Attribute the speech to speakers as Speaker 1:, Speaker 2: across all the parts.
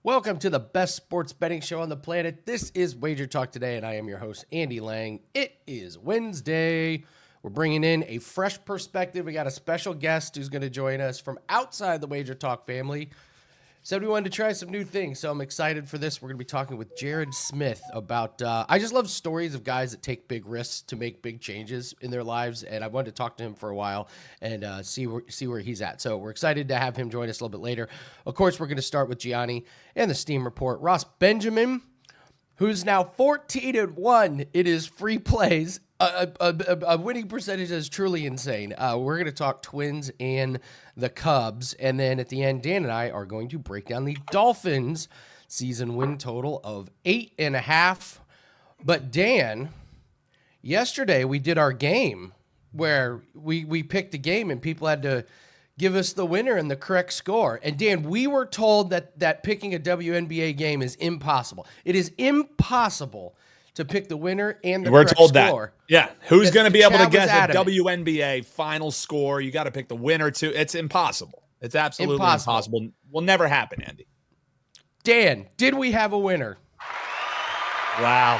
Speaker 1: Welcome to the best sports betting show on the planet. This is WagerTalk Today, and I am your host, Andy Lang. It is Wednesday. We're bringing in a fresh perspective. We got a special guest who's going to join us from outside the WagerTalk family. Said we wanted to try some new things, so I'm excited for this. We're going to be talking with Jared Smith about, I just love stories of guys that take big risks to make big changes in their lives, and I wanted to talk to him for a while and see where he's at. So we're excited to have him join us a little bit later. Of course, we're going to start with Gianni and the Steam Report. Ross Benjamin, who's now 14-1 in his free plays. A winning percentage that is truly insane. We're going to talk Twins and the Cubs. And then at the end, Dan and I are going to break down the Dolphins season win total of 8.5. But Dan, yesterday we did our game where we picked a game and people had to give us the winner and the correct score. And Dan, we were told that picking a WNBA game is impossible. It is impossible to pick the winner and the correct score. We're told that.
Speaker 2: Yeah. Who's going to be able to guess a WNBA final score? You got to pick the winner too. It's impossible. It's absolutely impossible. Will never happen, Andy.
Speaker 1: Dan, did we have a winner?
Speaker 2: Wow.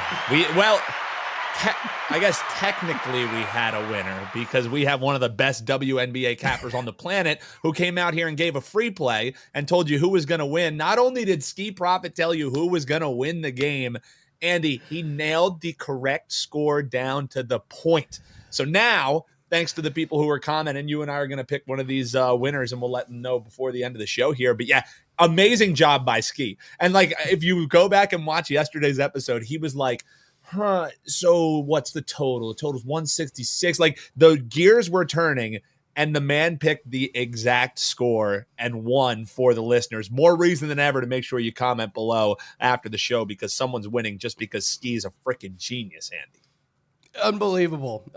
Speaker 2: I guess technically we had a winner because we have one of the best WNBA cappers on the planet who came out here and gave a free play and told you who was going to win. Not only did Skee Profit tell you who was going to win the game, Andy, he nailed the correct score down to the point. So now, thanks to the people who are commenting, you and I are going to pick one of these winners, and we'll let them know before the end of the show here. But yeah, amazing job by Skee. And like, if you go back and watch yesterday's episode, he was like, so what's the total? The total's 166. Like, the gears were turning, and the man picked the exact score and won for the listeners. More reason than ever to make sure you comment below after the show because someone's winning just because Skee's a freaking genius, Andy.
Speaker 1: Unbelievable.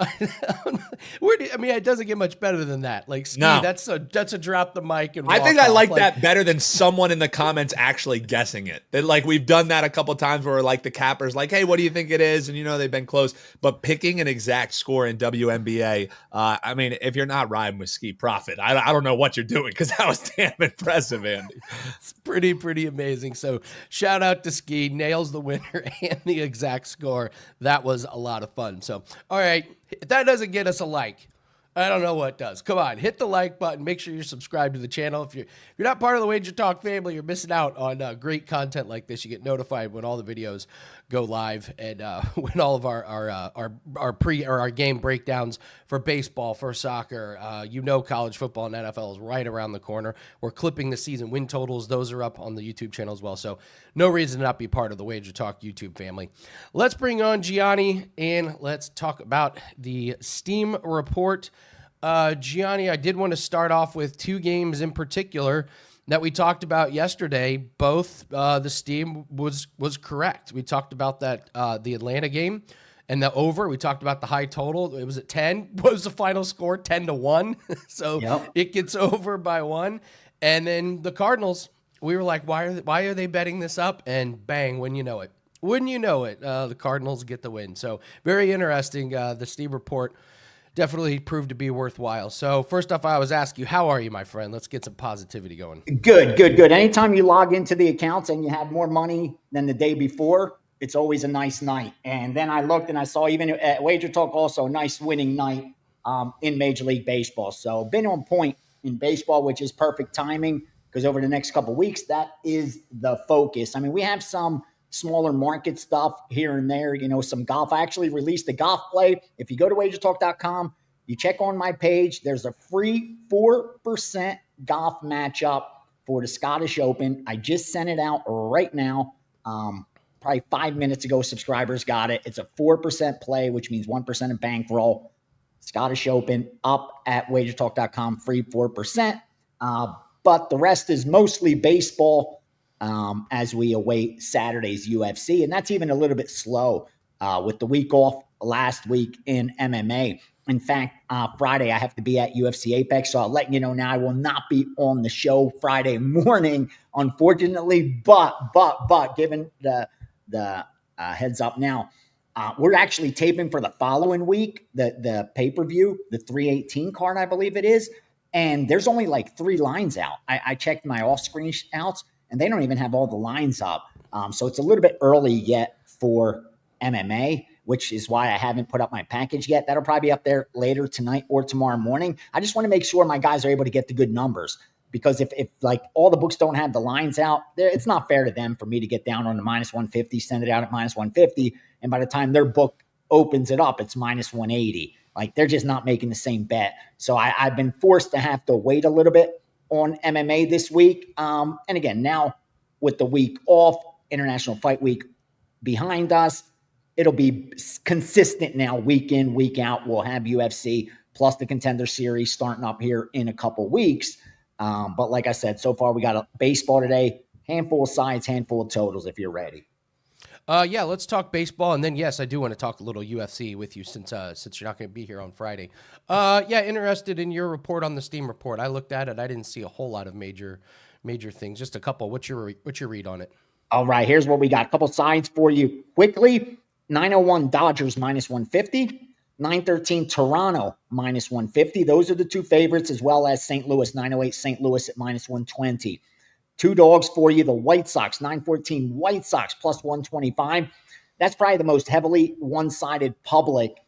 Speaker 1: It doesn't get much better than that. Like, Skee, no. That's a drop the mic and walk
Speaker 2: I think I like
Speaker 1: off.
Speaker 2: that better than someone in the comments actually guessing it. That, like, we've done that a couple times where like the cappers like, hey, what do you think it is? And they've been close. But picking an exact score in WNBA, if you're not riding with Skee Profit, I don't know what you're doing because that was damn impressive, Andy.
Speaker 1: It's pretty amazing. So shout out to Skee, nails the winner and the exact score. That was a lot of fun. So, all right, if that doesn't get us a like, I don't know what does. Come on, hit the like button. Make sure you're subscribed to the channel. If you're not part of the WagerTalk family, you're missing out on great content like this. You get notified when all the videos go live and when all of our game breakdowns for baseball, for soccer, college football and NFL is right around the corner. We're clipping the season win totals. Those are up on the YouTube channel as well. So no reason to not be part of the WagerTalk YouTube family. Let's bring on Gianni and let's talk about the Steam Report. Gianni, I did want to start off with two games in particular that we talked about yesterday. Both the Steam was correct. We talked about that the Atlanta game and the over. We talked about the high total. It was at 10. What was the final score? 10-1. So yep. It gets over by 1. And then the Cardinals, we were like, why are they betting this up? And bang, wouldn't you know it, the Cardinals get the win. So very interesting. The Steam Report definitely proved to be worthwhile. So first off, I always ask you, how are you, my friend? Let's get some positivity going.
Speaker 3: Good. Anytime you log into the accounts and you have more money than the day before, it's always a nice night. And then I looked and I saw even at WagerTalk also a nice winning night in Major League Baseball. So been on point in baseball, which is perfect timing because over the next couple of weeks, that is the focus. I mean, we have some smaller market stuff here and there, some golf. I actually released a golf play. If you go to wagertalk.com, you check on my page, there's a free 4% golf matchup for the Scottish Open. I just sent it out right now. Probably 5 minutes ago, subscribers got it. It's a 4% play, which means 1% of bankroll. Scottish Open up at wagertalk.com, free 4%. But the rest is mostly baseball. As we await Saturday's UFC. And that's even a little bit slow with the week off last week in MMA. In fact, Friday, I have to be at UFC Apex. So I'll let you know now I will not be on the show Friday morning, unfortunately. But given the heads up now, we're actually taping for the following week, the pay-per-view, the 318 card, I believe it is. and there's only like 3 lines out. I checked my off-screen outs, and they don't even have all the lines up. So it's a little bit early yet for MMA, which is why I haven't put up my package yet. That'll probably be up there later tonight or tomorrow morning. I just want to make sure my guys are able to get the good numbers, because if like all the books don't have the lines out, it's not fair to them for me to get down on the -150, send it out at -150, and by the time their book opens it up, it's -180. Like, they're just not making the same bet. So I've been forced to have to wait a little bit on MMA this week. And again, now with the week off, International Fight Week behind us, it'll be consistent now, week in, week out. We'll have UFC plus the Contender Series starting up here in a couple weeks. But like I said, so far we got a baseball today, handful of sides, handful of totals if you're ready.
Speaker 1: Yeah, let's talk baseball, and then yes, I do want to talk a little UFC with you since you're not going to be here on Friday. Yeah, interested in your report on the Steam report. I looked at it. I didn't see a whole lot of major things. Just a couple. What's your read on it?
Speaker 3: All right, here's what we got. A couple sides for you quickly. 901 Dodgers -150. 913 Toronto -150. Those are the 2 favorites, as well as St. Louis 908 St. Louis at -120. 2 dogs for you, the White Sox, 914 White Sox plus 125. That's probably the most heavily one-sided public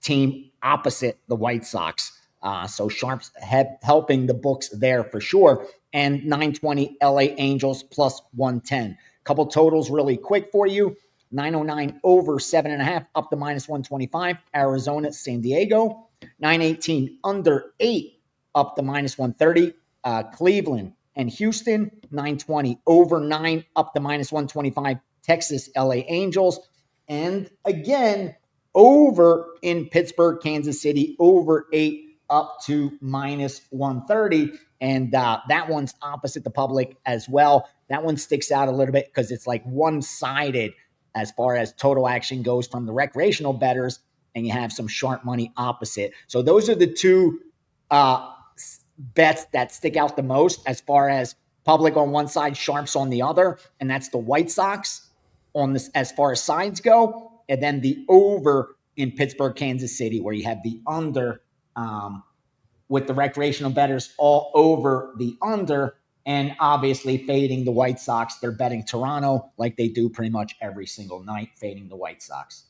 Speaker 3: team opposite the White Sox. So sharps helping the books there for sure. And 920 LA Angels plus 110. Couple totals really quick for you. 909 over 7.5 up to -125. Arizona, San Diego. 918 under 8 up to -130. Cleveland and Houston. 920 over 9 up to -125. Texas, LA Angels. And again, over in Pittsburgh, Kansas City, over 8 up to -130. And that one's opposite the public as well. That one sticks out a little bit because it's like one-sided as far as total action goes from the recreational bettors, and you have some sharp money opposite. So those are the 2 bets that stick out the most as far as public on one side, sharps on the other, and that's the White Sox on this as far as sides go, and then the over in Pittsburgh, Kansas City, where you have the under with the recreational bettors all over the under, and obviously fading the White Sox. They're betting Toronto like they do pretty much every single night, fading the White Sox.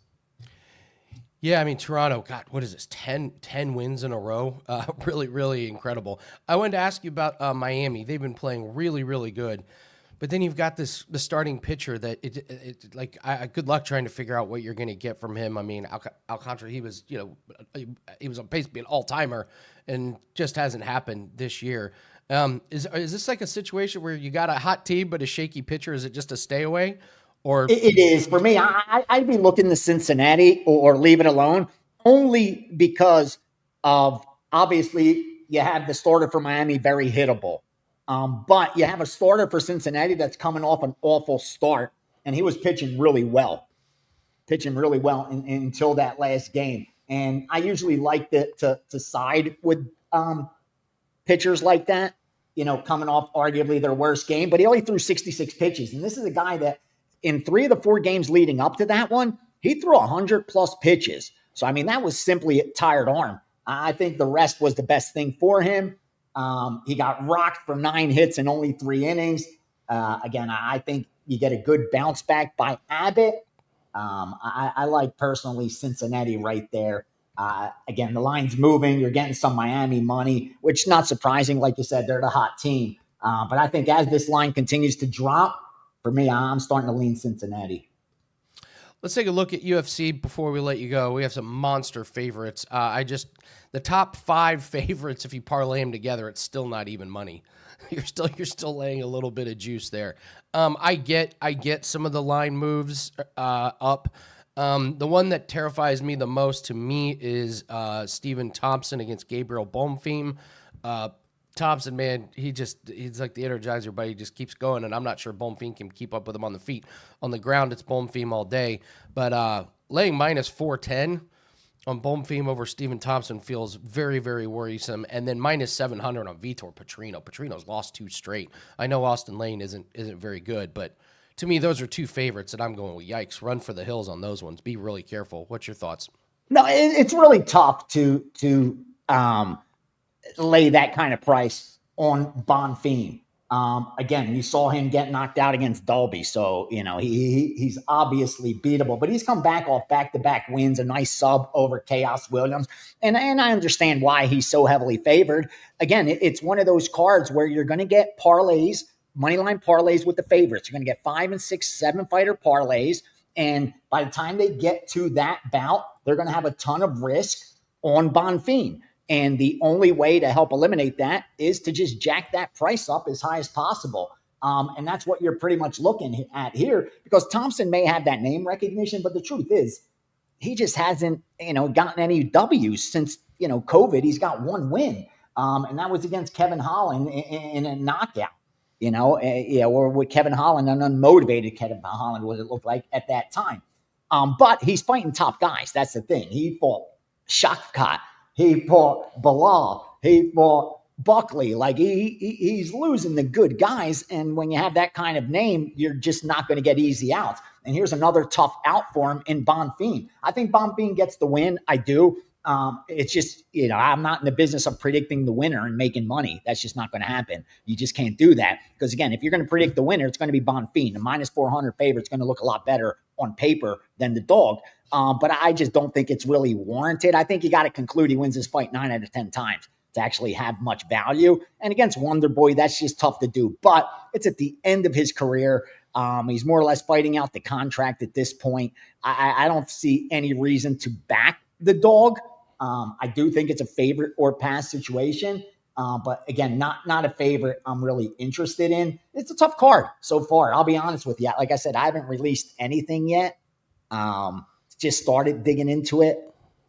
Speaker 1: Yeah, I mean, Toronto, God, what is this, 10 wins in a row? Really, really incredible. I wanted to ask you about Miami. They've been playing really, really good. But then you've got the starting pitcher that good luck trying to figure out what you're going to get from him. I mean, Alcantara, he was on pace to be an all-timer and just hasn't happened this year. Is this like a situation where you got a hot team but a shaky pitcher? Is it just a stay away? Or
Speaker 3: it is for me. I'd be looking to Cincinnati or leave it alone, only because of obviously you have the starter for Miami, very hittable. But you have a starter for Cincinnati that's coming off an awful start, and he was pitching really well until that last game. And I usually like to side with pitchers like that, coming off arguably their worst game. But he only threw 66 pitches, and this is a guy that in 3 of the 4 games leading up to that one, he threw 100+ pitches. So, I mean, that was simply a tired arm. I think the rest was the best thing for him. He got rocked for 9 hits in only 3 innings. Again, I think you get a good bounce back by Abbott. I like personally Cincinnati right there. Again, the line's moving. You're getting some Miami money, which not surprising. Like you said, they're the hot team. But I think as this line continues to drop, for me, I'm starting to lean Cincinnati.
Speaker 1: Let's take a look at UFC before we let you go. We have some monster favorites. The top 5 favorites, if you parlay them together, it's still not even money. You're still laying a little bit of juice there. I get some of the line moves up. The one that terrifies me the most to me is Stephen Thompson against Gabriel Bonfim. Thompson, man, he's like the Energizer, but he just keeps going, and I'm not sure Bonfim can keep up with him on the feet. On the ground, it's Bonfim all day. But laying -410 on Bonfim over Stephen Thompson feels very, very worrisome. And then -700 on Vitor Petrino. Petrino's lost 2 straight. I know Austin Lane isn't very good, but to me, those are 2 favorites that I'm going with. Yikes, run for the hills on those ones. Be really careful. What's your thoughts?
Speaker 3: No, it's really tough to lay that kind of price on Bonfim. Again, you saw him get knocked out against Dolby, so he's obviously beatable. But he's come back off back-to-back wins, a nice sub over Chaos Williams, and I understand why he's so heavily favored. Again, it's one of those cards where you're going to get parlays, moneyline parlays with the favorites. You're going to get 5 and 6, 7 fighter parlays, and by the time they get to that bout, they're going to have a ton of risk on Bonfim. And the only way to help eliminate that is to just jack that price up as high as possible. And that's what you're pretty much looking at here, because Thompson may have that name recognition, but the truth is he just hasn't, gotten any W's since, COVID. He's got one win. And that was against Kevin Holland in a knockout, or with Kevin Holland, an unmotivated Kevin Holland, what it looked like at that time. But he's fighting top guys. That's the thing. He fought Shafkat. He fought Bilal. He fought Buckley. Like he's losing the good guys. And when you have that kind of name, you're just not going to get easy outs. And here's another tough out for him in Bonfim. I think Bonfim gets the win. I do. It's just, I'm not in the business of predicting the winner and making money. That's just not going to happen. You just can't do that. Because again, if you're going to predict the winner, it's going to be Bonfim. The minus 400 favorite is going to look a lot better on paper than the dog. But I just don't think it's really warranted. I think you got to conclude he wins this fight 9 out of 10 times to actually have much value. And against Wonder Boy, that's just tough to do. But it's at the end of his career. He's more or less fighting out the contract at this point. I don't see any reason to back the dog. I do think it's a favorite or pass situation. But again, not a favorite I'm really interested in. It's a tough card so far. I'll be honest with you. Like I said, I haven't released anything yet. Just started digging into it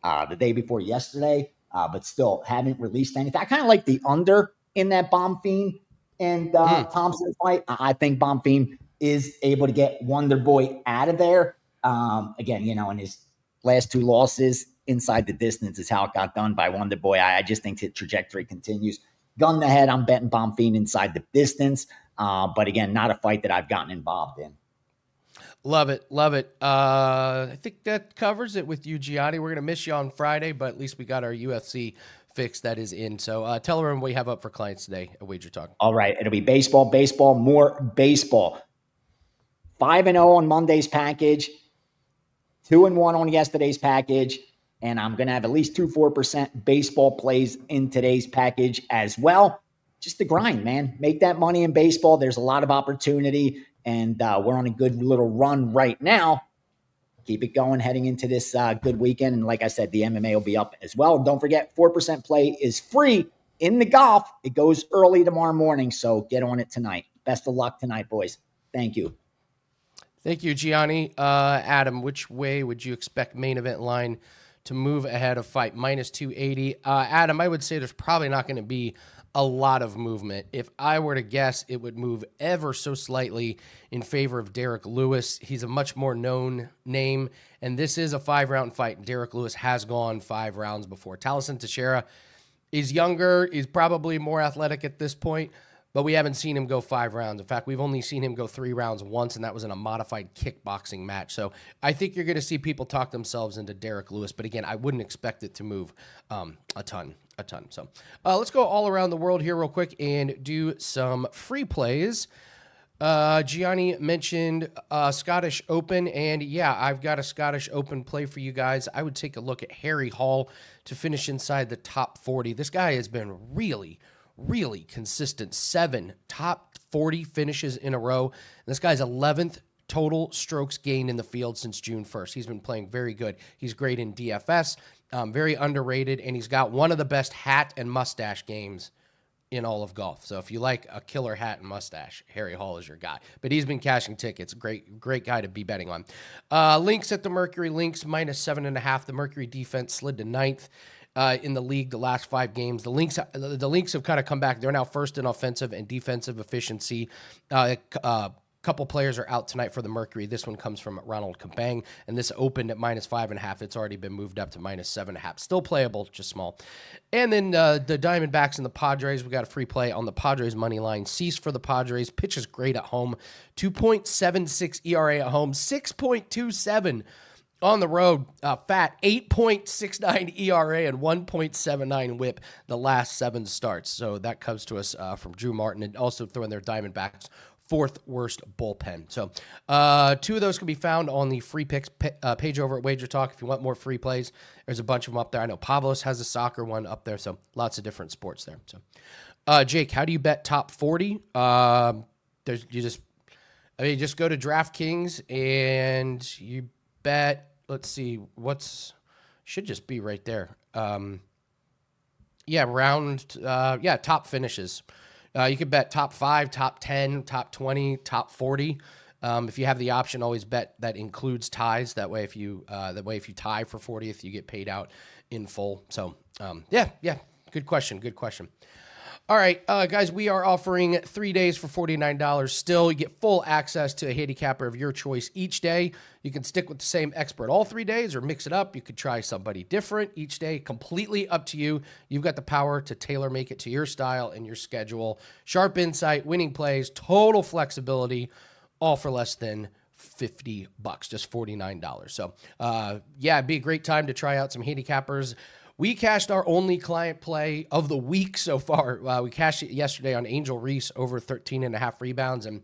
Speaker 3: the day before yesterday, but still haven't released anything. I kind of like the under in that Bonfim and Thompson fight. I think Bonfim is able to get Wonder Boy out of there. Again, in his last 2 losses, inside the distance is how it got done by Wonder Boy. I just think his trajectory continues. Gun to head, I'm betting Bonfim inside the distance. But again, not a fight that I've gotten involved in.
Speaker 1: Love it. Love it. I think that covers it with you, Gianni. We're going to miss you on Friday, but at least we got our UFC fix that is in. So tell everyone what you have up for clients today at WagerTalk.
Speaker 3: All right. It'll be baseball, more baseball. 5-0 on Monday's package, 2-1 on yesterday's package, and I'm going to have at least 2-4% baseball plays in today's package as well. Just the grind, man. Make that money in baseball. There's a lot of opportunity. And we're on a good little run right now. Keep it going heading into this good weekend. And like I said, the MMA will be up as well. And don't forget, 4% play is free in the golf. It goes early tomorrow morning, so get on it tonight. Best of luck tonight, boys. Thank you.
Speaker 1: Thank you, Gianni. Adam, which way would you expect main event line to move ahead of fight? Minus 280. Adam, I would say there's probably not going to be a lot of movement. If I were to guess, it would move ever so slightly in favor of Derek Lewis. He's a much more known name, and this is a 5-round fight. Derek Lewis has gone 5 rounds before. Taliesin Teixeira is younger. He's probably more athletic at this point, but we haven't seen him go 5 rounds. In fact, we've only seen him go 3 rounds once, and that was in a modified kickboxing match. So I think you're going to see people talk themselves into Derek Lewis, but again, I wouldn't expect it to move a ton. So let's go all around the world here real quick and do some free plays. Gianni mentioned Scottish Open, and yeah, I've got a Scottish Open play for you guys. I would take a look at Harry Hall to finish inside the top 40. This guy has been really consistent. 7 top 40 finishes in a row. And this guy's 11th total strokes gained in the field since June 1st. He's been playing very good. He's great in DFS, very underrated, and he's got one of the best hat and mustache games in all of golf. So if you like a killer hat and mustache, Harry Hall is your guy. But he's been cashing tickets. Great guy to be betting on. Lynx at the Mercury. Lynx minus 7.5. The Mercury defense slid to 9th. In the league the last 5 games. The Lynx have kind of come back. They're now first in offensive and defensive efficiency. Couple players are out tonight for the Mercury. This one comes from Ronald Kabang, and this opened at minus 5.5. It's already been moved up to minus 7.5. Still playable, just small. And then the Diamondbacks and the Padres. We got a free play on the Padres money line. Cease for the Padres. Pitches great at home. 2.76 ERA at home. 6.27 On the road, fat 8.69 ERA and 1.79 WHIP the last 7 starts. So that comes to us from Drew Martin, and also throwing their Diamondbacks 4th worst bullpen. So 2 of those can be found on the free picks page over at WagerTalk. If you want more free plays, there's a bunch of them up there. I know Pavlos has a soccer one up there, so lots of different sports there. So, Jake, how do you bet top 40? Just go to DraftKings and you bet. Let's see, should just be right there. Top finishes. You could bet top 5, top 10, top 20, top 40. If you have the option, always bet that includes ties. That way, if you tie for 40th, you get paid out in full. So, good question. All right, guys, we are offering 3 days for $49 still. You get full access to a handicapper of your choice each day. You can stick with the same expert all 3 days or mix it up. You could try somebody different each day. Completely up to you. You've got the power to tailor make it to your style and your schedule. Sharp insight, winning plays, total flexibility, all for less than $50, just $49. So, it'd be a great time to try out some handicappers. We cashed our only client play of the week so far. We cashed it yesterday on Angel Reese over 13.5 rebounds. And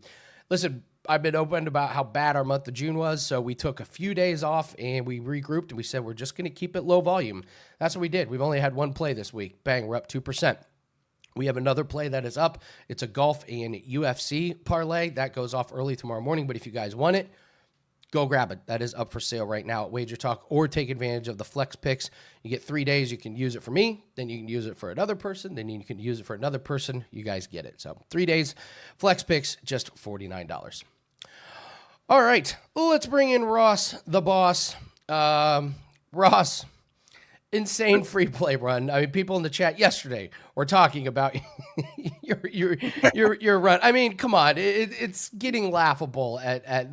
Speaker 1: listen, I've been open about how bad our month of June was, so we took a few days off and we regrouped and we said we're just going to keep it low volume. That's what we did. We've only had one play this week. Bang, we're up 2%. We have another play that is up. It's a golf and UFC parlay. That goes off early tomorrow morning, but if you guys want it, go grab it. That is up for sale right now at WagerTalk, or take advantage of the flex picks. You get 3 days. You can use it for me. Then you can use it for another person. Then you can use it for another person. You guys get it. So 3 days, flex picks, just $49. All right, let's bring in Ross, the boss. Ross, insane free play run. I mean, people in the chat yesterday were talking about your run. I mean, come on, it's getting laughable
Speaker 4: yeah,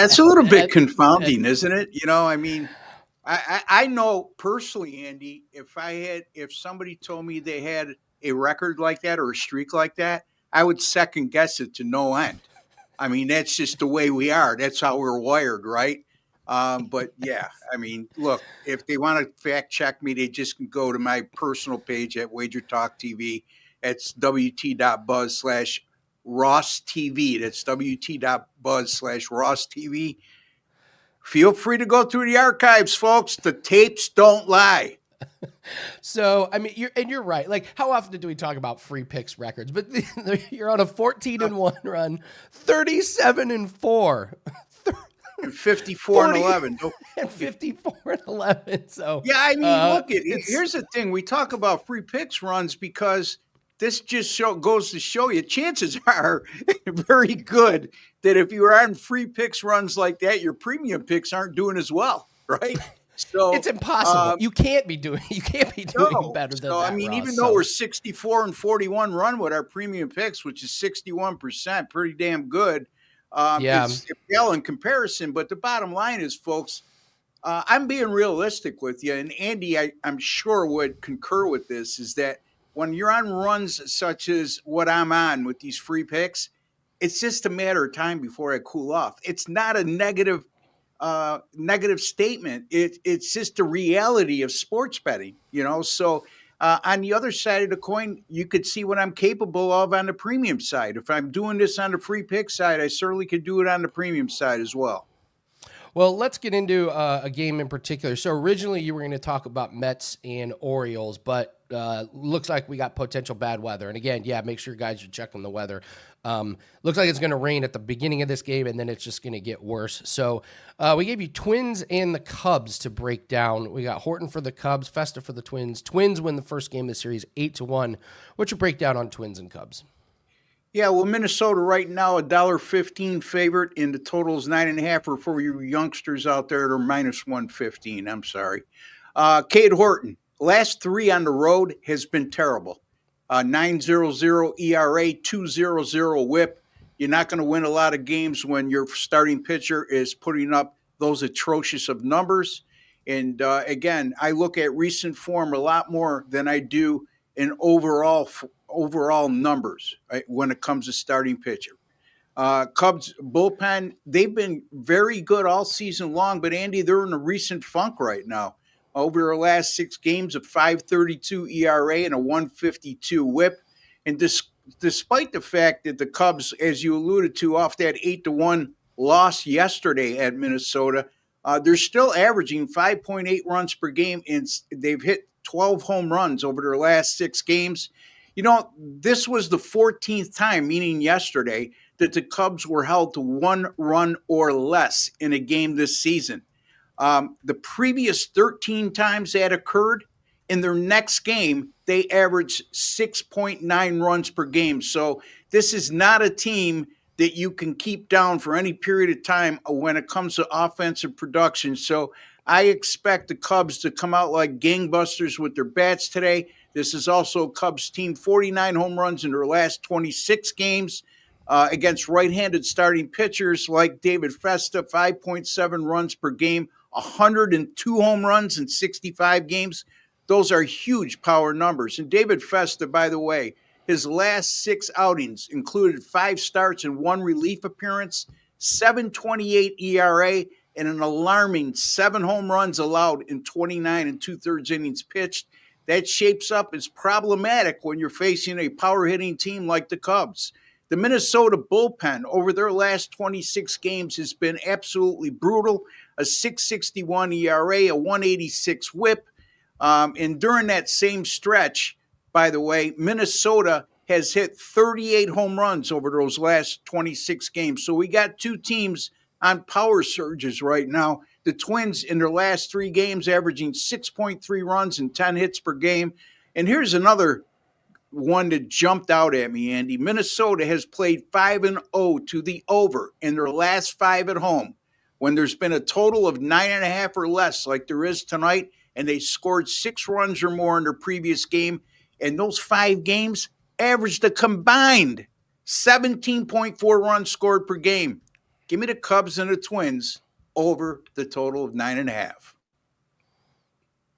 Speaker 4: it's a little bit confounding, isn't it? You know, I mean, I know personally, Andy, if somebody told me they had a record like that or a streak like that, I would second guess it to no end. I mean, that's just the way we are. That's how we're wired, right? But yeah, I mean, look, if they want to fact check me, they just can go to my personal page at WagerTalk TV. It's wt.buzz/Ross TV. That's wt.buzz/Ross TV. Feel free to go through the archives, folks. The tapes don't lie.
Speaker 1: So, I mean, you're right. Like, how often do we talk about free picks records? But you're on a 14-1 run, 37-4.
Speaker 4: 54-11.
Speaker 1: And 54-11. So
Speaker 4: yeah, I mean, here's the thing. We talk about free picks runs because this just goes to show you chances are very good that if you're on free picks runs like that, your premium picks aren't doing as well, right? So
Speaker 1: it's impossible. You can't be doing better than that.
Speaker 4: I mean,
Speaker 1: Ross,
Speaker 4: even though we're 64-41 run with our premium picks, which is 61%, pretty damn good. It's pale in comparison, but the bottom line is, folks, I'm being realistic with you, and Andy, I'm sure would concur with this, is that when you're on runs such as what I'm on with these free picks, it's just a matter of time before I cool off. It's not a negative statement. It's just the reality of sports betting, you know. So on the other side of the coin, you could see what I'm capable of on the premium side. If I'm doing this on the free pick side, I certainly could do it on the premium side as well.
Speaker 1: Well, let's get into a game in particular. So originally you were going to talk about Mets and Orioles, but looks like we got potential bad weather. And again, make sure you guys are checking the weather. Looks like it's going to rain at the beginning of this game, and then it's just going to get worse. So we gave you Twins and the Cubs to break down. We got Horton for the Cubs, Festa for the Twins. Twins win the first game of the series 8-1. What's your breakdown on Twins and Cubs?
Speaker 4: Yeah, well, Minnesota right now, $1.15 favorite, and the total is 9.5. Or for you youngsters out there, they're -115. I'm sorry. Cade Horton, last 3 on the road has been terrible. 9.00 ERA, 2.00 WHIP. You're not going to win a lot of games when your starting pitcher is putting up those atrocious of numbers. And again, I look at recent form a lot more than I do in overall numbers, right, when it comes to starting pitcher. Cubs bullpen, they've been very good all season long, but Andy, they're in a recent funk right now. Over their last 6 games, a 5.32 ERA and a 1.52 WHIP, and despite the fact that the Cubs, as you alluded to, off that 8-1 loss yesterday at Minnesota, they're still averaging 5.8 runs per game, and they've hit 12 home runs over their last 6 games. This was the 14th time, meaning yesterday, that the Cubs were held to 1 run or less in a game this season. The previous 13 times that occurred, in their next game, they averaged 6.9 runs per game. So this is not a team that you can keep down for any period of time when it comes to offensive production. So I expect the Cubs to come out like gangbusters with their bats today. This is also Cubs team, 49 home runs in their last 26 games against right-handed starting pitchers like David Festa, 5.7 runs per game, 102 home runs in 65 games. Those are huge power numbers. And David Festa, by the way, his last 6 outings included 5 starts and 1 relief appearance, 7.28 ERA, and an alarming 7 home runs allowed in 29 2/3 innings pitched. That shapes up as problematic when you're facing a power-hitting team like the Cubs. The Minnesota bullpen over their last 26 games has been absolutely brutal, a 6.61 ERA, a 1.86 WHIP. And during that same stretch, by the way, Minnesota has hit 38 home runs over those last 26 games. So we got 2 teams on power surges right now. The Twins in their last 3 games averaging 6.3 runs and 10 hits per game. And here's another one that jumped out at me, Andy. Minnesota has played 5-0 to the over in their last 5 at home, when there's been a total of 9.5 or less like there is tonight, and they scored 6 runs or more in their previous game. And those 5 games averaged a combined 17.4 runs scored per game. Give me the Cubs and the Twins over the total of 9.5.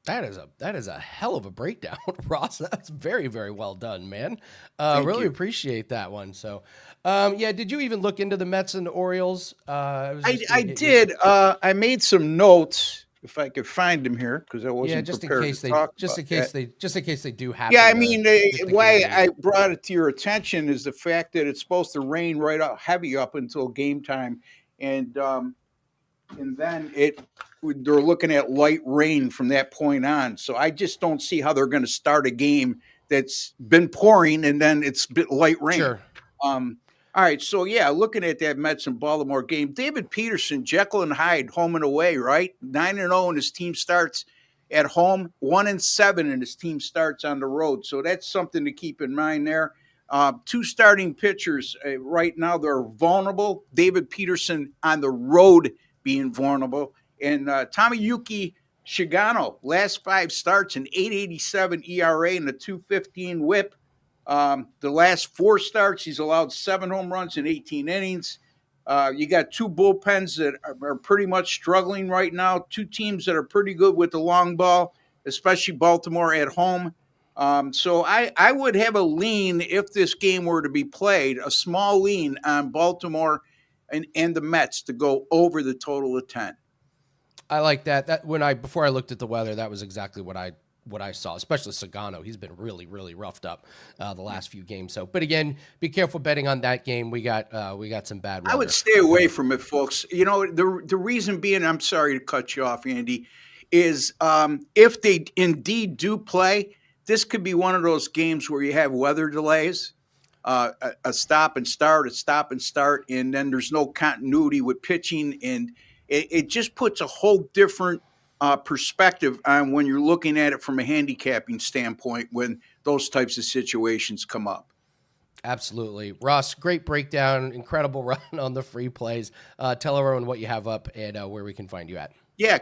Speaker 1: That is a hell of a breakdown, Ross. That's very, very well done, man. Really
Speaker 4: you.
Speaker 1: appreciate that one. So, did you even look into the Mets and the Orioles?
Speaker 4: I did. I made some notes if I could find them here, because I wasn't prepared to talk
Speaker 1: just in case they do happen.
Speaker 4: Yeah, I mean, why I brought it to your attention is the fact that it's supposed to rain right up heavy up until game time, and then they're looking at light rain from that point on. So I just don't see how they're going to start a game that's been pouring and then it's bit light rain.
Speaker 1: Sure.
Speaker 4: All right, so yeah, looking at that Mets and Baltimore game, David Peterson, Jekyll and Hyde, home and away, right? 9-0, and his team starts at home. 1-7, and his team starts on the road. So that's something to keep in mind there. 2 starting pitchers right now, they're vulnerable. David Peterson on the road being vulnerable, and Tomoyuki Shigano, last 5 starts, an 8.87 ERA and a 2.15 WHIP. The last 4 starts, he's allowed 7 home runs in 18 innings. You got 2 bullpens that are pretty much struggling right now. 2 teams that are pretty good with the long ball, especially Baltimore at home. So I would have a lean, if this game were to be played, a small lean on Baltimore and the Mets to go over the total of 10.
Speaker 1: I like that. Before I looked at the weather, that was exactly what I saw, especially Sagano. He's been really, really roughed up the last few games. So, but again, be careful betting on that game. We got some bad weather.
Speaker 4: I would stay away from it, folks. The reason being, I'm sorry to cut you off, Andy, is if they indeed do play, this could be one of those games where you have weather delays, a stop and start, and then there's no continuity with pitching, and it just puts a whole different perspective on when you're looking at it from a handicapping standpoint when those types of situations come up.
Speaker 1: Absolutely. Ross, great breakdown, incredible run on the free plays. Tell everyone what you have up and where we can find you at.
Speaker 4: Yeah,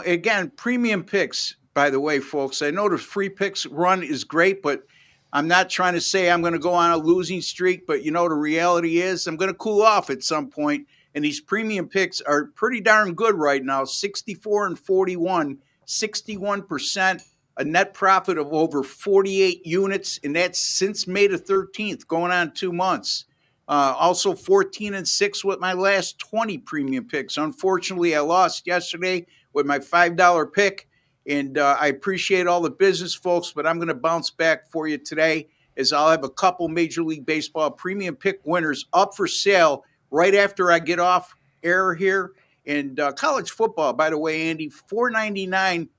Speaker 4: again, premium picks, by the way, folks. I know the free picks run is great, but I'm not trying to say I'm going to go on a losing streak, but the reality is I'm going to cool off at some point. And these premium picks are pretty darn good right now, 64-41, 61%, a net profit of over 48 units, and that's since May the 13th, going on 2 months. Also 14-6 with my last 20 premium picks. Unfortunately, I lost yesterday with my $5 pick, and I appreciate all the business, folks, but I'm going to bounce back for you today as I'll have a couple Major League Baseball premium pick winners up for sale right after I get off air here. And college football, by the way, Andy, $4.99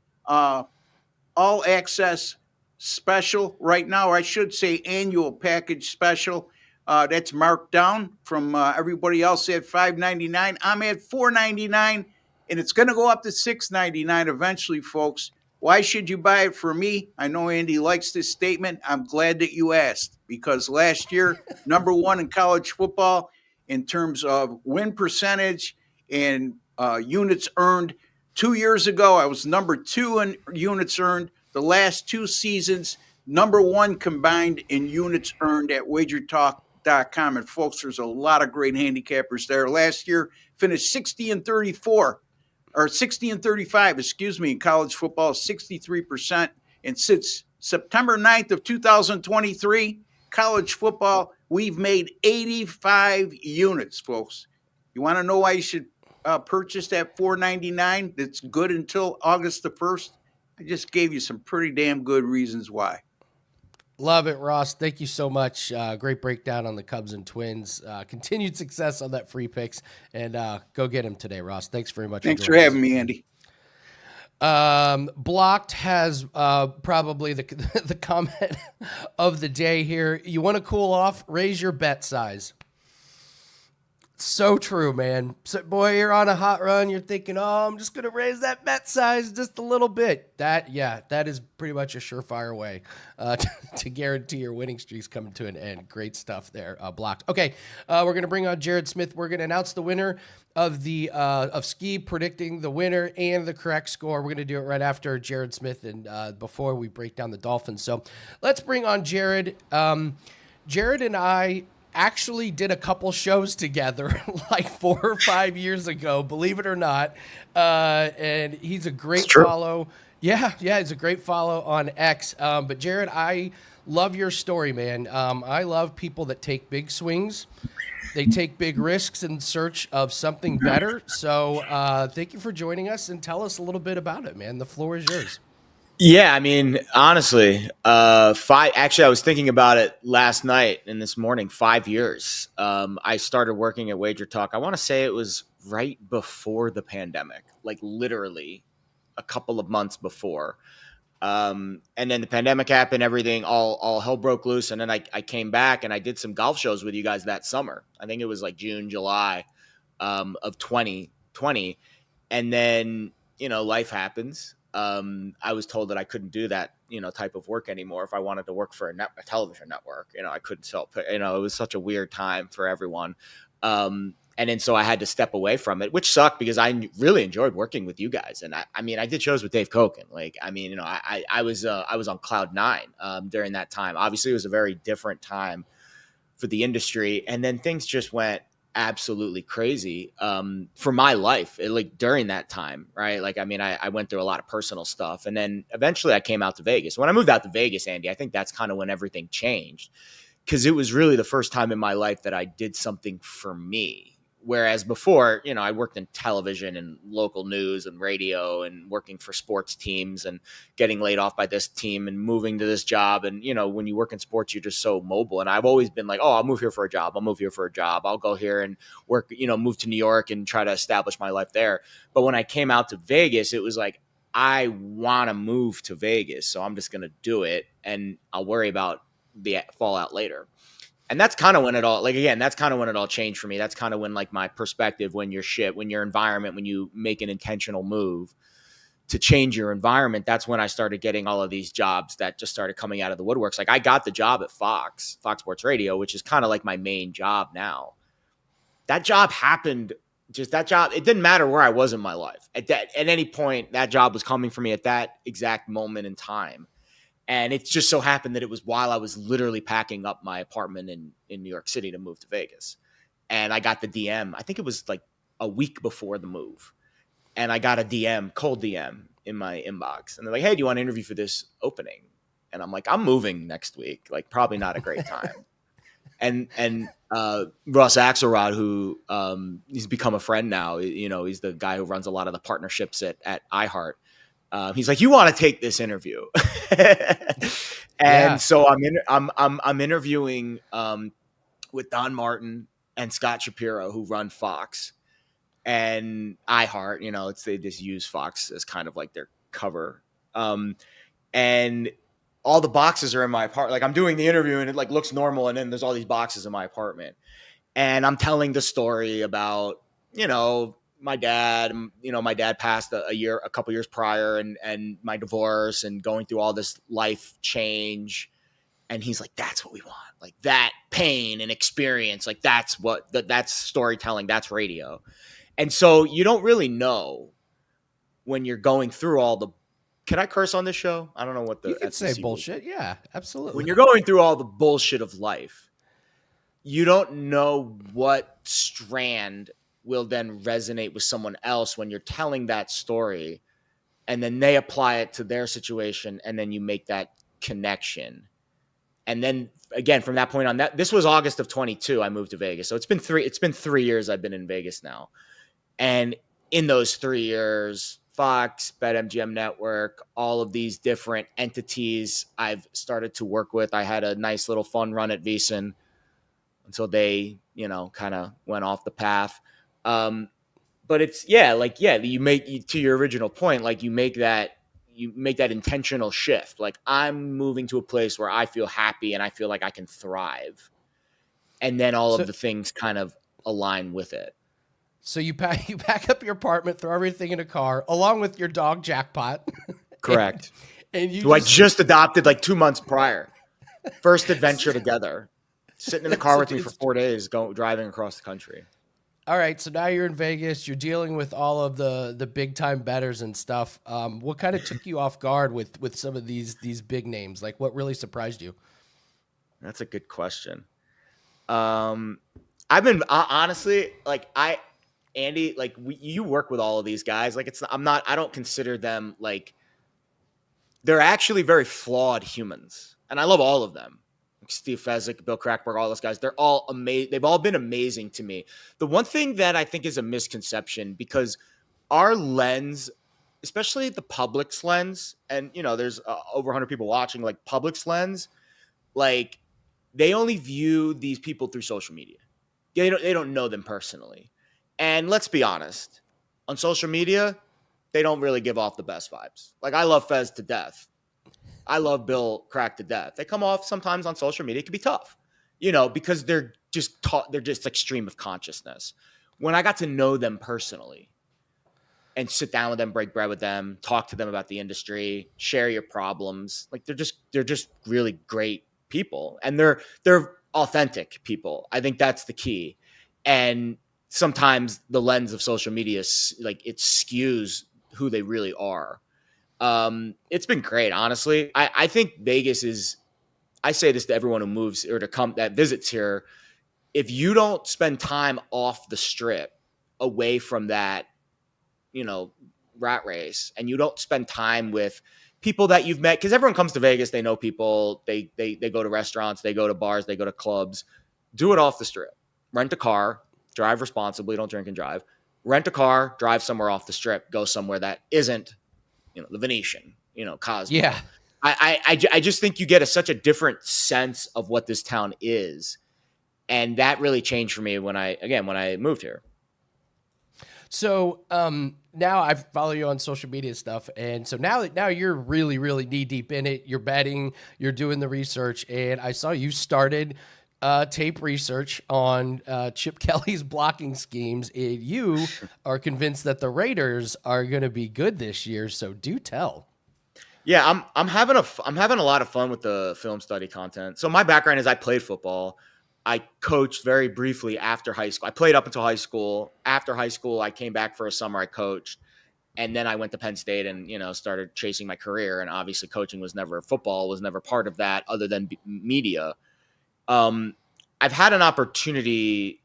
Speaker 4: all access special right now. I should say annual package special. That's marked down from everybody else at $5.99. I'm at $4.99, and it's going to go up to $6.99 eventually, folks. Why should you buy it from me? I know Andy likes this statement. I'm glad that you asked, because last year, number one in college football in terms of win percentage and units earned. 2 years ago, I was number 2 in units earned. The last 2 seasons, number 1 combined in units earned at WagerTalk.com. And folks, there's a lot of great handicappers there. Last year, finished 60-34, or 60-35, in college football, 63%. And since September 9th of 2023, college football, we've made 85 units, folks. You want to know why you should purchased at $4.99 that's good until August the 1st. I just gave you some pretty damn good reasons why.
Speaker 1: Love it, Ross. Thank you so much. Great breakdown on the Cubs and Twins. Continued success on that free picks, and go get him today, Ross. Thanks very much.
Speaker 4: Thanks for having me, Andy.
Speaker 1: Blocked has probably the comment of the day here. You want to cool off? Raise your bet size. So true, man. So, boy, you're on a hot run. You're thinking, oh, I'm just going to raise that bet size just a little bit. That is pretty much a surefire way to guarantee your winning streaks coming to an end. Great stuff there, Blocked. Okay, we're going to bring on Jared Smith. We're going to announce the winner of the of Skee, predicting the winner and the correct score. We're going to do it right after Jared Smith and before we break down the Dolphins. So let's bring on Jared. Jared and I actually did a couple shows together like 4 or 5 years ago, believe it or not. And he's a great follow. Yeah, he's a great follow on X. But Jared, I love your story, man. I love people that take big swings. They take big risks in search of something better. So thank you for joining us, and tell us a little bit about it, man. The floor is yours.
Speaker 5: Yeah, I mean, honestly, actually, I was thinking about it last night and this morning, 5 years. I started working at WagerTalk. I want to say it was right before the pandemic, like literally a couple of months before. And then the pandemic happened, everything, all hell broke loose. And then I came back and I did some golf shows with you guys that summer. I think it was like June, July of 2020. And then, life happens. I was told that I couldn't do that, type of work anymore. If I wanted to work for a television network, I couldn't sell, it was such a weird time for everyone. And then, so I had to step away from it, which sucked because I really enjoyed working with you guys. And I did shows with Dave Koken. I was on cloud 9, during that time. Obviously it was a very different time for the industry. And then things just went absolutely crazy for my life, during that time, right? I went through a lot of personal stuff, and then eventually I came out to Vegas. When I moved out to Vegas, Andy, I think that's kind of when everything changed, because it was really the first time in my life that I did something for me. Whereas before, I worked in television and local news and radio and working for sports teams and getting laid off by this team and moving to this job. And, when you work in sports, you're just so mobile. And I've always been like, oh, I'll move here for a job. I'll move here for a job. I'll go here and work, move to New York and try to establish my life there. But when I came out to Vegas, it was like, I want to move to Vegas. So I'm just going to do it, and I'll worry about the fallout later. And that's kind of when it all, that's kind of when it all changed for me. That's kind of when my perspective, when your environment, when you make an intentional move to change your environment, that's when I started getting all of these jobs that just started coming out of the woodworks. I got the job at Fox Sports Radio, which is kind of like my main job now. That job happened, it didn't matter where I was in my life. At any point, that job was coming for me at that exact moment in time. And it just so happened that it was while I was literally packing up my apartment in New York City to move to Vegas. And I got the DM. I think it was like a week before the move. And I got a DM, cold DM in my inbox. And they're like, hey, do you want to interview for this opening? And I'm like, I'm moving next week. Probably not a great time. and Russ Axelrod, who he's become a friend now. You know, he's the guy who runs a lot of the partnerships at iHeart. He's like, you want to take this interview, and so I'm interviewing with Don Martin and Scott Shapiro, who run Fox and iHeart. You know, they just use Fox as kind of like their cover, and all the boxes are in my apartment. Like I'm doing the interview and it like looks normal, and then there's all these boxes in my apartment, and I'm telling the story about, you know, my dad. You know, my dad passed a couple years prior, and my divorce, and going through all this life change. And he's like, that's what we want. Like that pain and experience. Like that's storytelling. That's radio. And so you don't really know when you're going through all the, can I curse on this show? I don't know what the,
Speaker 1: you can say
Speaker 5: FCC
Speaker 1: bullshit. Yeah, absolutely.
Speaker 5: When you're going through all the bullshit of life, you don't know what strand will then resonate with someone else when you're telling that story, and then they apply it to their situation, and then you make that connection. And then again, from that point on, this was August of 22, I moved to Vegas. So it's been 3 years I've been in Vegas now. And in those 3 years, Fox, BetMGM Network, all of these different entities I've started to work with. I had a nice little fun run at VSiN until they, you know, kind of went off the path. But it's, you make, to your original point, like you make that intentional shift. Like I'm moving to a place where I feel happy and I feel like I can thrive. And then all of the things kind of align with it.
Speaker 1: So you pack up your apartment, throw everything in a car, along with your dog Jackpot.
Speaker 5: Correct.
Speaker 1: and you
Speaker 5: who I just adopted like 2 months prior. First adventure together. Sitting in the car with me for 4 days, driving across the country.
Speaker 1: All right, so now you're in Vegas. You're dealing with all of the big time bettors and stuff. What kind of took you off guard with some of these big names? Like, what really surprised you?
Speaker 5: That's a good question. I've been honestly, like Andy, like you work with all of these guys. Like I don't consider them like, they're actually very flawed humans, and I love all of them. Steve Fezzik, Bill Crackberg, all those guys, they're all amazing. They've all been amazing to me. The one thing that I think is a misconception, because our lens, especially the public's lens, and you know, there's over 100 people watching, like public's lens, like they only view these people through social media. They don't know them personally. And let's be honest, on social media, they don't really give off the best vibes. Like I love Fez to death. I love Bill Crack to death. They come off sometimes on social media. It can be tough, you know, because they're just like stream of consciousness. When I got to know them personally and sit down with them, break bread with them, talk to them about the industry, share your problems, like they're just really great people, and they're authentic people. I think that's the key. And sometimes the lens of social media, like it skews who they really are. It's been great, honestly. I think Vegas is, I say this to everyone who moves or that visits here. If you don't spend time off the strip, away from that, you know, rat race, and you don't spend time with people that you've met, because everyone comes to Vegas, they know people, they go to restaurants, they go to bars, they go to clubs. Do it off the strip. Rent a car, drive responsibly, don't drink and drive. Rent a car, drive somewhere off the strip, go somewhere that isn't, you know, the Venetian, you know, Cosmo.
Speaker 1: Yeah.
Speaker 5: I just think you get such a different sense of what this town is. And that really changed for me when I moved here.
Speaker 1: So now I follow you on social media stuff. And so now you're really, really knee deep in it. You're betting, you're doing the research. And I saw you started tape research on Chip Kelly's blocking schemes. And you are convinced that the Raiders are going to be good this year. So do tell.
Speaker 5: Yeah, I'm having a lot of fun with the film study content. So my background is I played football. I coached very briefly after high school. I played up until high school. After high school, I came back for a summer. I coached, and then I went to Penn State and, you know, started chasing my career. And obviously, football was never part of that, other than media. I've had an opportunity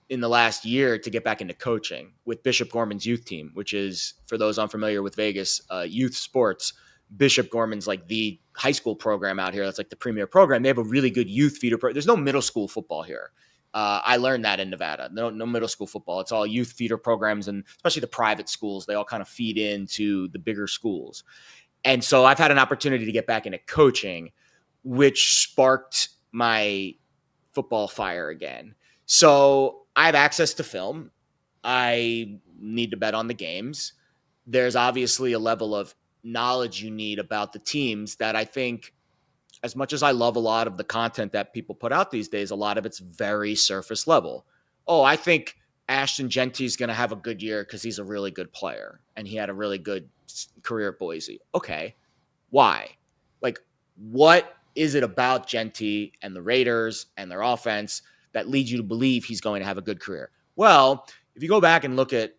Speaker 5: in the last year to get back into coaching with Bishop Gorman's youth team, which is, for those unfamiliar with Vegas, youth sports. Bishop Gorman's like the high school program out here. That's like the premier program. They have a really good youth feeder program. There's no middle school football here. I learned that in Nevada. No middle school football. It's all youth feeder programs, and especially the private schools, they all kind of feed into the bigger schools. And so I've had an opportunity to get back into coaching, which sparked my football fire again. So I have access to film. I need to bet on the games. There's obviously a level of knowledge you need about the teams that I think, as much as I love a lot of the content that people put out these days, a lot of it's very surface level. Oh, I think Ashton Genty is going to have a good year because he's a really good player and he had a really good career at Boise. Okay. Why? Like, what is it about Genty and the Raiders and their offense that leads you to believe he's going to have a good career? Well, if you go back and look at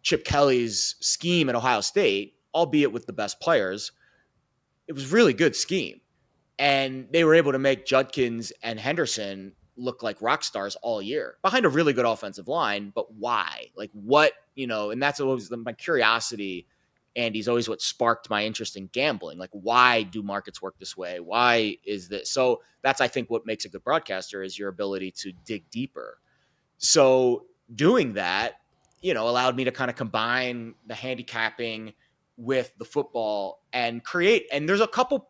Speaker 5: Chip Kelly's scheme at Ohio State, albeit with the best players, it was really good scheme. And they were able to make Judkins and Henderson look like rock stars all year behind a really good offensive line. But why? Like, what, and that's always my curiosity. Andy's always what sparked my interest in gambling. Like, why do markets work this way? Why is this? So that's, I think, what makes a good broadcaster is your ability to dig deeper. So doing that, allowed me to kind of combine the handicapping with the football and create. And there's a couple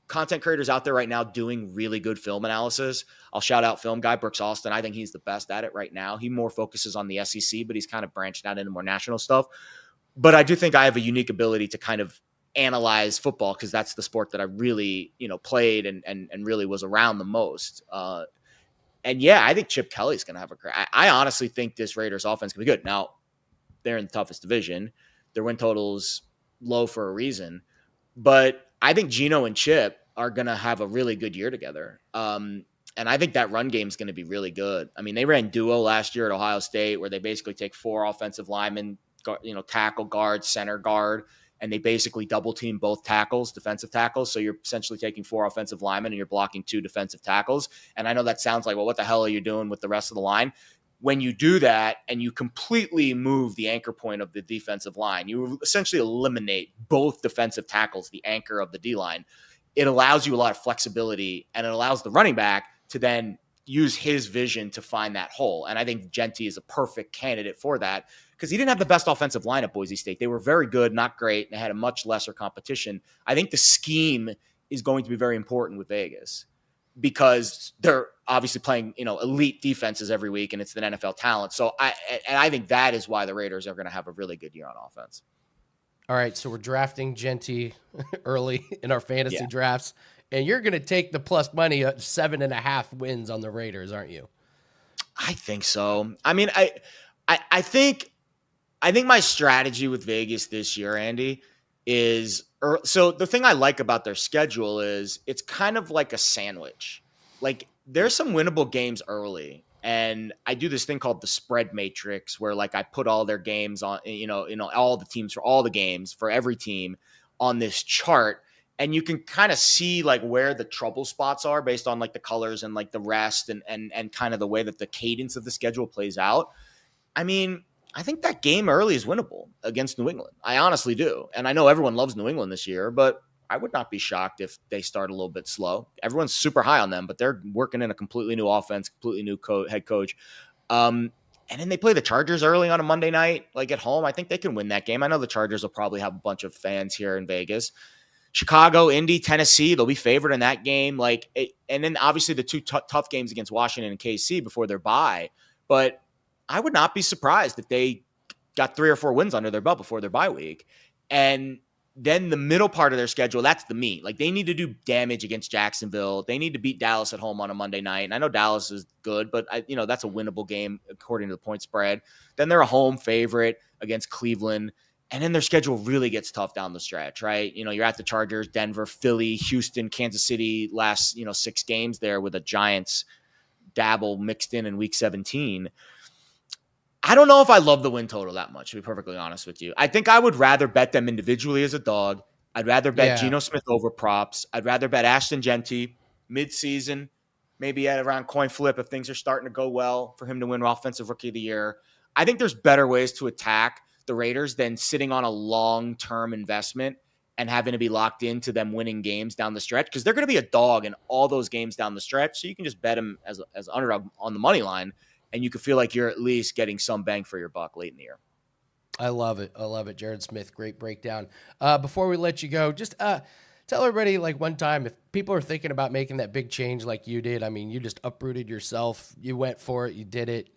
Speaker 5: content creators out there right now doing really good film analysis. I'll shout out film guy Brooks Austin. I think he's the best at it right now. He more focuses on the SEC, but he's kind of branched out into more national stuff. But I do think I have a unique ability to kind of analyze football because that's the sport that I really, played and really was around the most. And yeah, I think Chip Kelly's going to have a great. I honestly think this Raiders offense can be good. Now, they're in the toughest division. Their win total's low for a reason. But I think Geno and Chip are going to have a really good year together. And I think that run game is going to be really good. I mean, they ran duo last year at Ohio State where they basically take 4 offensive linemen, tackle, guard, center, guard, and they basically double team both tackles, defensive tackles. So you're essentially taking 4 offensive linemen and you're blocking 2 defensive tackles. And I know that sounds like, well, what the hell are you doing with the rest of the line? When you do that and you completely move the anchor point of the defensive line, you essentially eliminate both defensive tackles, the anchor of the D-line. It allows you a lot of flexibility and it allows the running back to then use his vision to find that hole. And I think Genty is a perfect candidate for that because he didn't have the best offensive line at Boise State. They were very good, not great, and they had a much lesser competition. I think the scheme is going to be very important with Vegas because they're obviously playing, elite defenses every week and it's an NFL talent. So I think that is why the Raiders are going to have a really good year on offense.
Speaker 1: All right. So we're drafting Genty early in our fantasy drafts and you're going to take the plus money at 7.5 wins on the Raiders, aren't you?
Speaker 5: I think so. I mean, I think my strategy with Vegas this year, Andy, is so the thing I like about their schedule is it's kind of like a sandwich. Like there's some winnable games early, and I do this thing called the spread matrix where like I put all their games on, all the teams for all the games for every team on this chart, and you can kind of see like where the trouble spots are based on like the colors and like the rest and kind of the way that the cadence of the schedule plays out. I mean, I think that game early is winnable against New England. I honestly do. And I know everyone loves New England this year, but I would not be shocked if they start a little bit slow. Everyone's super high on them, but they're working in a completely new offense, completely new head coach. And then they play the Chargers early on a Monday night, like at home. I think they can win that game. I know the Chargers will probably have a bunch of fans here in Vegas. Chicago, Indy, Tennessee, they'll be favored in that game. And then obviously the 2 tough games against Washington and KC before their bye. But I would not be surprised if they got 3 or 4 wins under their belt before their bye week. And then the middle part of their schedule, that's the meat. Like they need to do damage against Jacksonville. They need to beat Dallas at home on a Monday night. And I know Dallas is good, but that's a winnable game according to the point spread. Then they're a home favorite against Cleveland. And then their schedule really gets tough down the stretch, right? You're at the Chargers, Denver, Philly, Houston, Kansas City, last, 6 games there with a Giants dabble mixed in week 17. I don't know if I love the win total that much, to be perfectly honest with you. I think I would rather bet them individually as a dog. I'd rather bet Geno Smith over props. I'd rather bet Ashton Genty mid-season, maybe at around coin flip if things are starting to go well for him to win Offensive Rookie of the Year. I think there's better ways to attack the Raiders than sitting on a long-term investment and having to be locked into them winning games down the stretch, because they're going to be a dog in all those games down the stretch. So you can just bet them as underdog on the money line, and you can feel like you're at least getting some bang for your buck late in the year.
Speaker 1: I love it. I love it. Jared Smith, great breakdown. Before we let you go, just tell everybody, like, one time, if people are thinking about making that big change like you did, I mean, you just uprooted yourself. You went for it. You did it.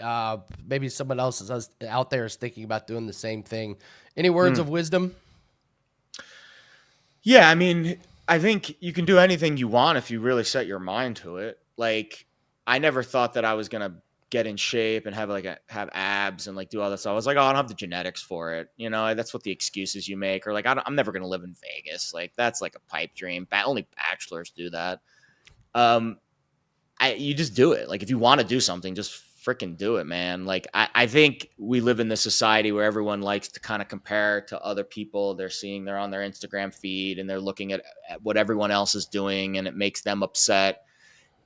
Speaker 1: Maybe someone else is out there is thinking about doing the same thing. Any words of wisdom?
Speaker 5: Yeah, I mean, I think you can do anything you want if you really set your mind to it. Like, I never thought that I was going to get in shape and have have abs and like do all this stuff. I was like, oh, I don't have the genetics for it. You know, that's what the excuses you make. Or like, I'm never going to live in Vegas. Like, that's like a pipe dream. Only bachelors do that. You just do it. Like, if you want to do something, just freaking do it, man. Like, I think we live in this society where everyone likes to kind of compare to other people. They're on their Instagram feed and they're looking at what everyone else is doing, and it makes them upset.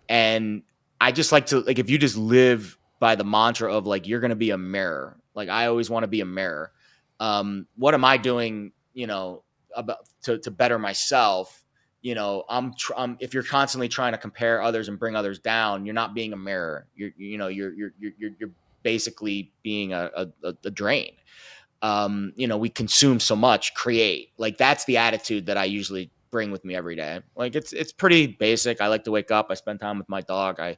Speaker 5: And I just like to, like, if you just live by the mantra of like, you're going to be a mirror. Like, I always want to be a mirror. What am I doing, you know, about to better myself? You know, if you're constantly trying to compare others and bring others down, you're not being a mirror. You're basically being a drain. You know, we consume so much, create. Like, that's the attitude that I usually bring with me every day. Like, it's pretty basic. I like to wake up. I spend time with my dog. I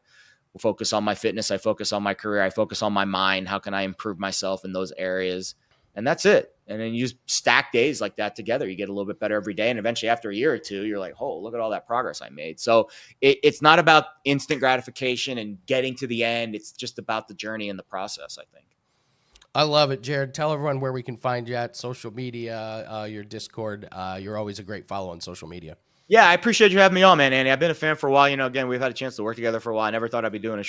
Speaker 5: focus on my fitness. I focus on my career. I focus on my mind. How can I improve myself in those areas? And that's it. And then you just stack days like that together. You get a little bit better every day. And eventually after a year or two, you're like, oh, look at all that progress I made. So it's not about instant gratification and getting to the end. It's just about the journey and the process, I think.
Speaker 1: I love it, Jared. Tell everyone where we can find you at social media, your Discord. You're always a great follow on social media.
Speaker 5: Yeah, I appreciate you having me on, man, Andy. I've been a fan for a while. You know, again, we've had a chance to work together for a while. I never thought I'd be doing a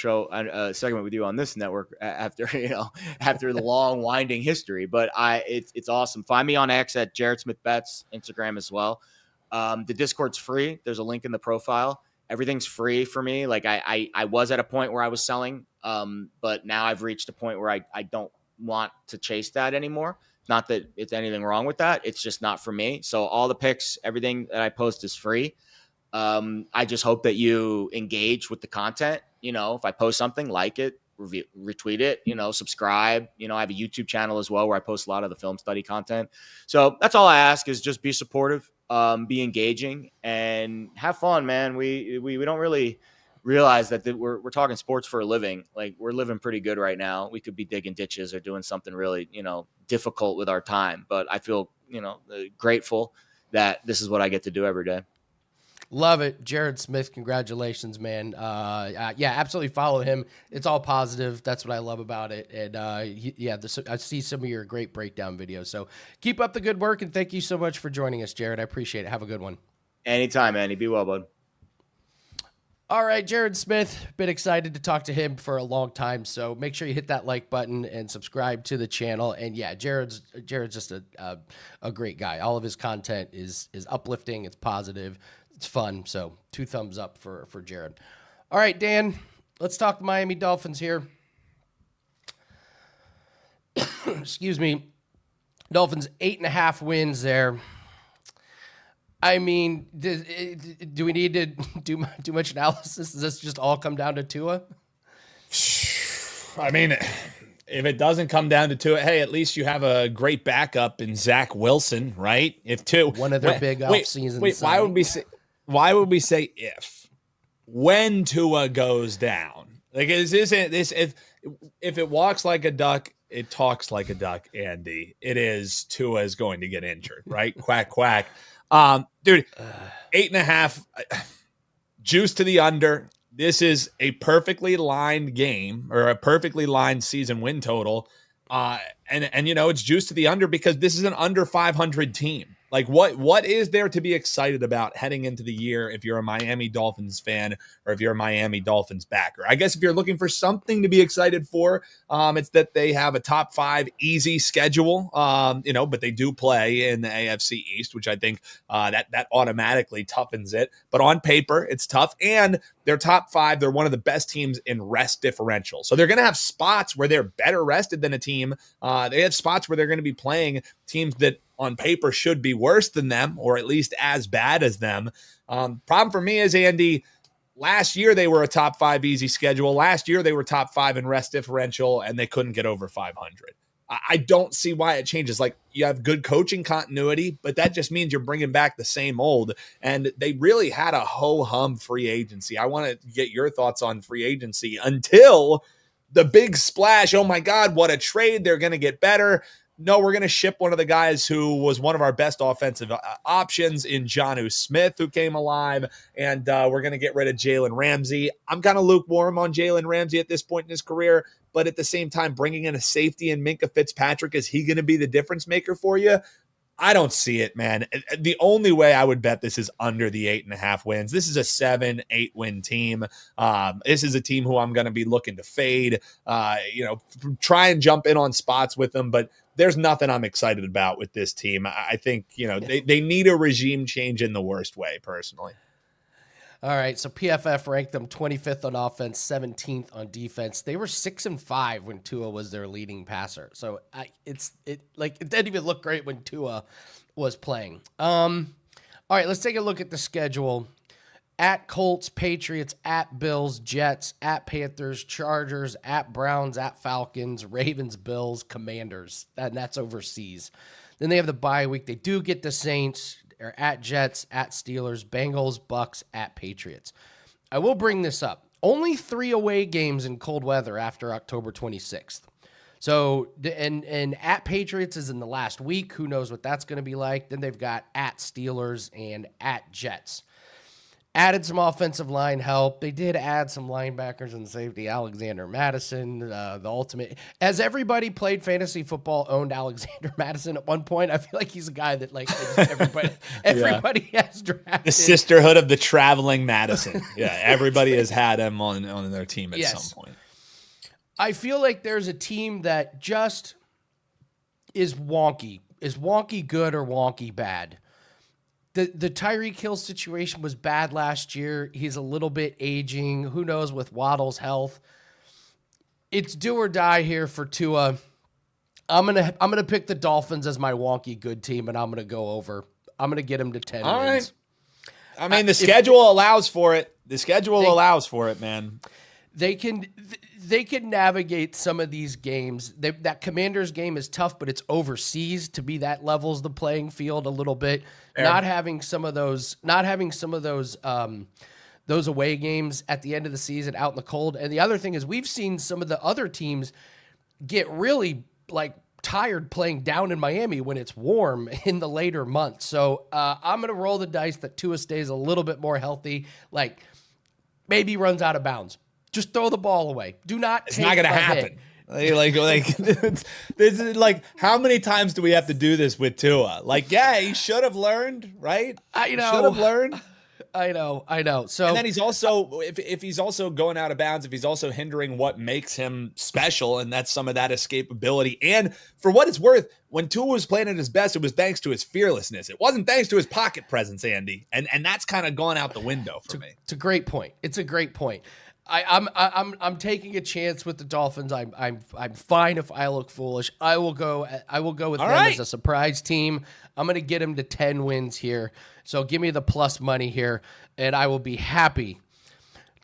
Speaker 5: segment with you on this network after the long, winding history. But it's awesome. Find me on X at Jared Smith Bets, Instagram as well. The Discord's free. There's a link in the profile. Everything's free for me. Like, I was at a point where I was selling, but now I've reached a point where I don't want to chase that anymore. Not that it's anything wrong with that. It's just not for me. So all the picks, everything that I post is free. I just hope that you engage with the content. You know, if I post something, like it, retweet it, you know, subscribe. You know, I have a YouTube channel as well where I post a lot of the film study content. So that's all I ask, is just be supportive, be engaging, and have fun, man. We don't really realize that we're talking sports for a living. Like, we're living pretty good right now. We could be digging ditches or doing something really, you know, difficult with our time. But I feel, you know, grateful that this is what I get to do every day.
Speaker 1: Love it. Jared Smith, congratulations, man. Yeah, absolutely follow him. It's all positive. That's what I love about it. And I see some of your great breakdown videos. So keep up the good work, and thank you so much for joining us, Jared. I appreciate it. Have a good one.
Speaker 5: Anytime, Andy. Be well, bud.
Speaker 1: All right, Jared Smith, been excited to talk to him for a long time, so make sure you hit that like button and subscribe to the channel. And yeah, Jared's just a great guy. All of his content is uplifting, it's positive, it's fun. So 2 thumbs up for Jared. All right, Dan, let's talk the Miami Dolphins here. Excuse me. Dolphins 8.5 wins there. I mean, do we need to do much analysis? Does this just all come down to Tua?
Speaker 2: I mean, if it doesn't come down to Tua, hey, at least you have a great backup in Zach Wilson, right? If Tua,
Speaker 1: one of their big off-season.
Speaker 2: Wait, why would we say if? When Tua goes down, like, isn't this if it walks like a duck, it talks like a duck, Andy. It is Tua is going to get injured, right? Quack quack. Dude, 8.5 juice to the under. This is a perfectly lined game, or a perfectly lined season win total. And you know, it's juice to the under because this is an under 500 team. Like, what is there to be excited about heading into the year if you're a Miami Dolphins fan or if you're a Miami Dolphins backer? I guess if you're looking for something to be excited for, it's that they have a top 5 easy schedule, but they do play in the AFC East, which I think that automatically toughens it. But on paper, it's tough. And they're top 5. They're one of the best teams in rest differential. So they're going to have spots where they're better rested than a team. They have spots where they're going to be playing teams that on paper should be worse than them, or at least as bad as them. Problem for me is, Andy, last year they were a top 5 easy schedule. Last year they were top 5 in rest differential, and they couldn't get over 500. I don't see why it changes. Like, you have good coaching continuity, but that just means you're bringing back the same old. And they really had a ho-hum free agency. I want to get your thoughts on free agency until the big splash. Oh my God, what a trade. They're going to get better. No, we're going to ship one of the guys who was one of our best offensive options in Jonnu Smith, who came alive, and we're going to get rid of Jalen Ramsey. I'm kind of lukewarm on Jalen Ramsey at this point in his career, but at the same time, bringing in a safety in Minkah Fitzpatrick, is he going to be the difference maker for you? I don't see it, man. The only way I would bet this is under the 8.5 wins. This is a 7-8 win team. This is a team who I'm going to be looking to fade, try and jump in on spots with them, but there's nothing I'm excited about with this team. I think, they need a regime change in the worst way, personally.
Speaker 1: All right, so PFF ranked them 25th on offense, 17th on defense. They were 6-5 when Tua was their leading passer. So it didn't even look great when Tua was playing. All right, let's take a look at the schedule. At Colts, Patriots, at Bills, Jets, at Panthers, Chargers, at Browns, at Falcons, Ravens, Bills, Commanders. And that's overseas. Then they have the bye week. They do get the Saints. Or at Jets, at Steelers, Bengals, Bucks, at Patriots. I will bring this up. Only 3 away games in cold weather after October 26th. So, and at Patriots is in the last week. Who knows what that's going to be like. Then they've got at Steelers and at Jets. Added some offensive line help. They did add some linebackers and safety. Alexander Madison, the ultimate. As everybody played fantasy football owned Alexander Madison at one point, I feel like he's a guy that everybody has drafted.
Speaker 2: The sisterhood of the traveling Madison. Yeah, everybody has had him on their team at some point.
Speaker 1: I feel like there's a team that just is wonky. Is wonky good or wonky bad? The Tyreek Hill situation was bad last year. He's a little bit aging. Who knows with Waddle's health? It's do or die here for Tua. I'm gonna pick the Dolphins as my wonky good team, and I'm gonna go over. I'm gonna get him to 10
Speaker 2: All
Speaker 1: wins.
Speaker 2: Right. I mean, the schedule allows for it. The schedule allows for it, man.
Speaker 1: They can navigate some of these games. That Commanders game is tough, but it's overseas. To be that levels the playing field a little bit. Not having some of those away games at the end of the season out in the cold. And the other thing is we've seen some of the other teams get really tired playing down in Miami when it's warm in the later months. So I'm going to roll the dice that Tua stays a little bit more healthy. Maybe runs out of bounds. Just throw the ball away. Do not.
Speaker 2: It's not going to happen. This is how many times do we have to do this with Tua? He should have learned, right?
Speaker 1: I know.
Speaker 2: Should have learned.
Speaker 1: I know. So,
Speaker 2: and then he's also, if he's also going out of bounds, if he's also hindering what makes him special, and that's some of that escapability. And for what it's worth, when Tua was playing at his best, it was thanks to his fearlessness. It wasn't thanks to his pocket presence, Andy. And that's kind of gone out the window for me.
Speaker 1: It's a great point. I'm taking a chance with the Dolphins. I'm fine if I look foolish. I will go with them as a surprise team. I'm going to get them to 10 wins here. So give me the plus money here, and I will be happy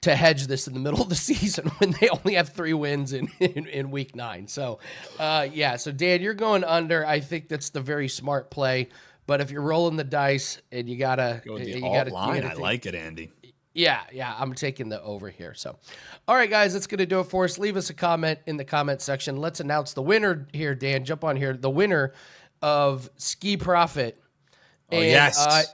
Speaker 1: to hedge this in the middle of the season when they only have 3 wins in week 9. So, So Dan, you're going under. I think that's the very smart play. But if you're rolling the dice and you gotta,
Speaker 2: I like it, Andy.
Speaker 1: Yeah, I'm taking the over here. So, all right, guys, that's going to do it for us. Leave us a comment in the comment section. Let's announce the winner here, Dan. Jump on here. The winner of Skee Profit.
Speaker 2: And, yes.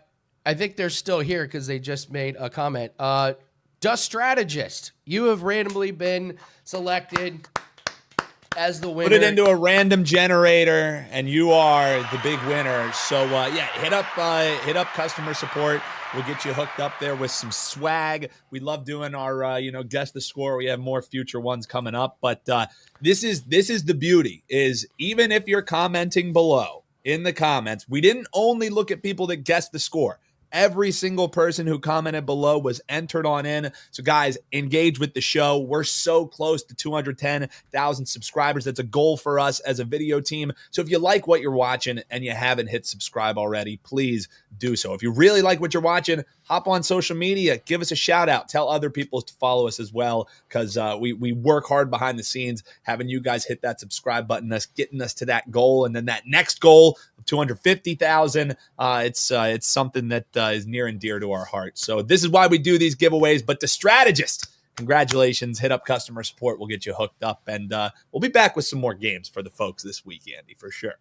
Speaker 1: I think they're still here because they just made a comment. Dust Strategist, you have randomly been selected as the winner.
Speaker 2: Put it into a random generator, and you are the big winner. So, hit up customer support. We'll get you hooked up there with some swag. We love doing our, guess the score. We have more future ones coming up. But this is the beauty, is even if you're commenting below in the comments, we didn't only look at people that guessed the score. Every single person who commented below was entered on in. So guys, engage with the show. We're so close to 210,000 subscribers. That's a goal for us as a video team. So if you like what you're watching and you haven't hit subscribe already, please do so. If you really like what you're watching, hop on social media, give us a shout out, tell other people to follow us as well, because we work hard behind the scenes, having you guys hit that subscribe button, us getting us to that goal, and then that next goal of 250,000. It's something that is near and dear to our heart. So this is why we do these giveaways. But the strategist, congratulations, hit up customer support. We'll get you hooked up, and we'll be back with some more games for the folks this week, Andy, for sure.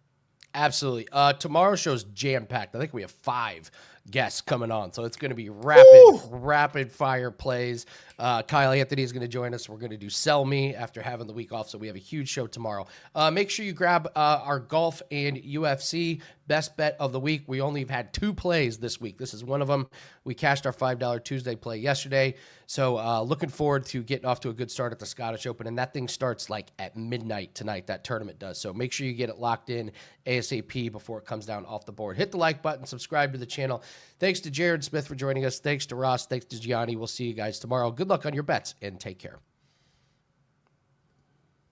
Speaker 2: Absolutely.
Speaker 1: Tomorrow's show's jam-packed. I think we have 5 guests coming on, so it's going to be rapid fire plays. Kyle Anthony is going to join us. We're going to do Sell Me after having the week off, so we have a huge show tomorrow. Make sure you grab our golf and UFC best bet of the week. We only have had 2 plays this week. This is one of them. We cashed our $5 Tuesday play yesterday, so looking forward to getting off to a good start at the Scottish Open, and that thing starts like at midnight tonight, that tournament does. So make sure you get it locked in ASAP before it comes down off the board. Hit the like button, subscribe to the channel. Thanks to Jared Smith for joining us. Thanks to Ross. Thanks to Gianni. We'll see you guys tomorrow. Good luck on your bets, and take care.